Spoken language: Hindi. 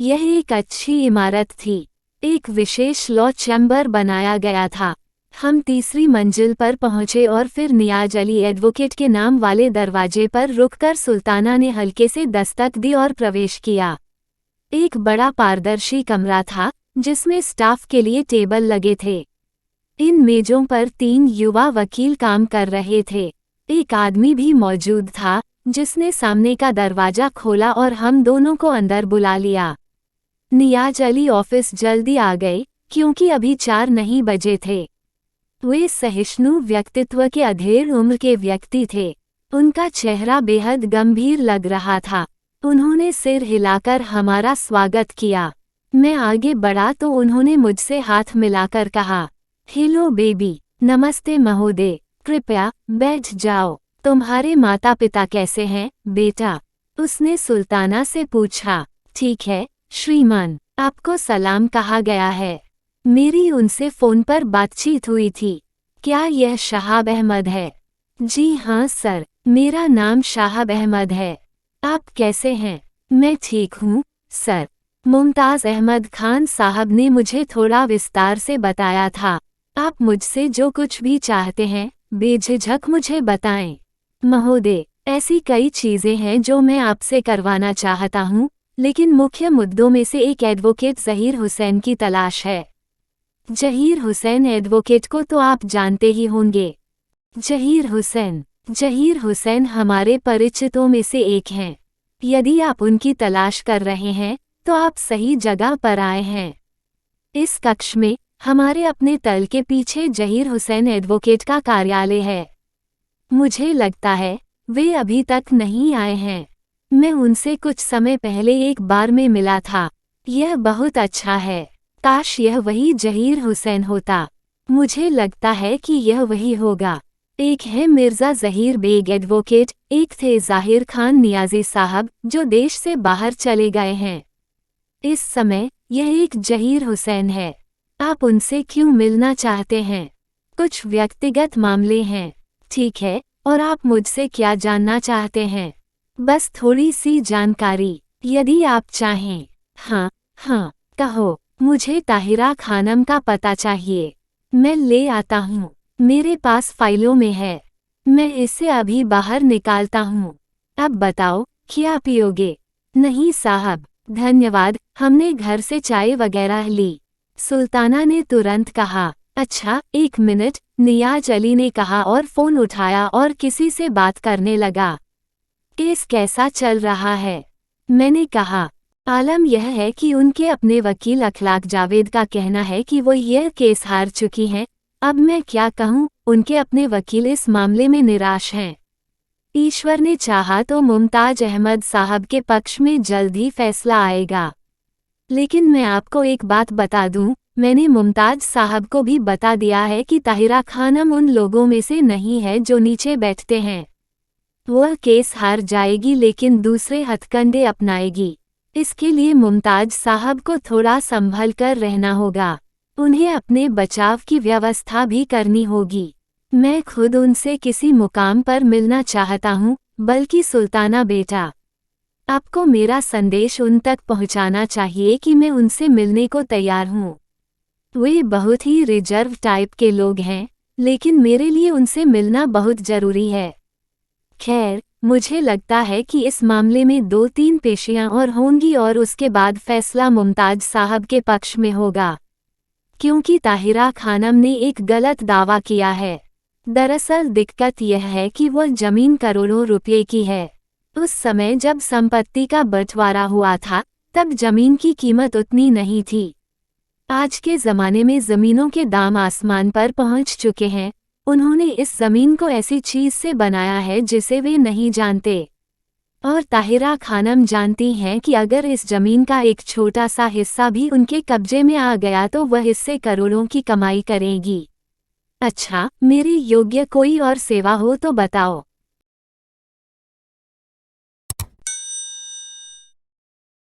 यह एक अच्छी इमारत थी। एक विशेष लॉ चैम्बर बनाया गया था। हम तीसरी मंजिल पर पहुंचे और फिर नियाज अली एडवोकेट के नाम वाले दरवाजे पर रुककर सुल्ताना ने हल्के से दस्तक दी और प्रवेश किया। एक बड़ा पारदर्शी कमरा था जिसमें स्टाफ के लिए टेबल लगे थे। इन मेजों पर 3 युवा वकील काम कर रहे थे। एक आदमी भी मौजूद था जिसने सामने का दरवाजा खोला और हम दोनों को अंदर बुला लिया। नियाज अली ऑफिस जल्दी आ गए क्योंकि अभी 4 नहीं बजे थे। वे सहिष्णु व्यक्तित्व के अधेड़ उम्र के व्यक्ति थे। उनका चेहरा बेहद गंभीर लग रहा था। उन्होंने सिर हिलाकर हमारा स्वागत किया। मैं आगे बढ़ा तो उन्होंने मुझसे हाथ मिलाकर कहा, हेलो बेबी। नमस्ते महोदय, कृपया बैठ जाओ। तुम्हारे माता पिता कैसे हैं बेटा? उसने सुल्ताना से पूछा। ठीक है श्रीमान, आपको सलाम कहा गया है। मेरी उनसे फ़ोन पर बातचीत हुई थी। क्या यह शाहाब अहमद है? जी हाँ सर, मेरा नाम शाहाब अहमद है। आप कैसे हैं? मैं ठीक हूँ सर। मुमताज़ अहमद खान साहब ने मुझे थोड़ा विस्तार से बताया था। आप मुझसे जो कुछ भी चाहते हैं बेझिझक मुझे बताएं। महोदय, ऐसी कई चीज़ें हैं जो मैं आपसे करवाना चाहता हूँ, लेकिन मुख्य मुद्दों में से एक एडवोकेट ज़हीर हुसैन की तलाश है। ज़हीर हुसैन एडवोकेट को तो आप जानते ही होंगे। ज़हीर हुसैन हमारे परिचितों में से एक हैं। यदि आप उनकी तलाश कर रहे हैं तो आप सही जगह पर आए हैं। इस कक्ष में हमारे अपने तल के पीछे ज़हीर हुसैन एडवोकेट का कार्यालय है। मुझे लगता है वे अभी तक नहीं आए हैं। मैं उनसे कुछ समय पहले एक बार में मिला था। यह बहुत अच्छा है। काश यह वही ज़हीर हुसैन होता। मुझे लगता है कि यह वही होगा। एक है मिर्ज़ा ज़हीर बेग एडवोकेट, एक थे ज़ाहिर खान नियाज़ी साहब जो देश से बाहर चले गए हैं। इस समय यह एक ज़हीर हुसैन है। आप उनसे क्यों मिलना चाहते हैं? कुछ व्यक्तिगत मामले हैं। ठीक है, और आप मुझसे क्या जानना चाहते हैं? बस थोड़ी सी जानकारी, यदि आप चाहें। हाँ, कहो। मुझे ताहिरा खानम का पता चाहिए। मैं ले आता हूँ। मेरे पास फाइलों में है। मैं इसे अभी बाहर निकालता हूँ। अब बताओ, क्या पियोगे? नहीं साहब, धन्यवाद, हमने घर से चाय वगैरह ली। सुल्ताना ने तुरंत कहा। अच्छा, 1 मिनट, नियाज अली ने कहा और फ़ोन उठाया और किसी से बात करने लगा। केस कैसा चल रहा है? मैंने कहा। आलम यह है कि उनके अपने वकील अखलाक जावेद का कहना है कि वो यह केस हार चुकी हैं। अब मैं क्या कहूँ, उनके अपने वकील इस मामले में निराश हैं। ईश्वर ने चाहा तो मुमताज अहमद साहब के पक्ष में जल्द ही फैसला आएगा। लेकिन मैं आपको एक बात बता दूं, मैंने मुमताज साहब को भी बता दिया है कि ताहिरा खानम उन लोगों में से नहीं है जो नीचे बैठते हैं। वह केस हार जाएगी लेकिन दूसरे हथकंडे अपनाएगी। इसके लिए मुमताज साहब को थोड़ा संभल कर रहना होगा। उन्हें अपने बचाव की व्यवस्था भी करनी होगी। मैं खुद उनसे किसी मुकाम पर मिलना चाहता हूँ, बल्कि सुल्ताना बेटा, आपको मेरा संदेश उन तक पहुँचाना चाहिए कि मैं उनसे मिलने को तैयार हूँ। वे बहुत ही रिजर्व टाइप के लोग हैं, लेकिन मेरे लिए उनसे मिलना बहुत ज़रूरी है। खैर, मुझे लगता है कि इस मामले में 2-3 पेशियां और होंगी और उसके बाद फैसला मुमताज साहब के पक्ष में होगा, क्योंकि ताहिरा खानम ने एक गलत दावा किया है। दरअसल दिक्कत यह है कि वह ज़मीन करोड़ों रुपये की है। उस समय जब संपत्ति का बंटवारा हुआ था, तब ज़मीन की कीमत उतनी नहीं थी। आज के ज़माने में ज़मीनों के दाम आसमान पर पहुंच चुके हैं। उन्होंने इस ज़मीन को ऐसी चीज़ से बनाया है जिसे वे नहीं जानते। और ताहिरा खानम जानती हैं कि अगर इस ज़मीन का एक छोटा सा हिस्सा भी उनके कब्जे में आ गया तो वह इससे करोड़ों की कमाई करेगी। अच्छा, मेरे योग्य कोई और सेवा हो तो बताओ।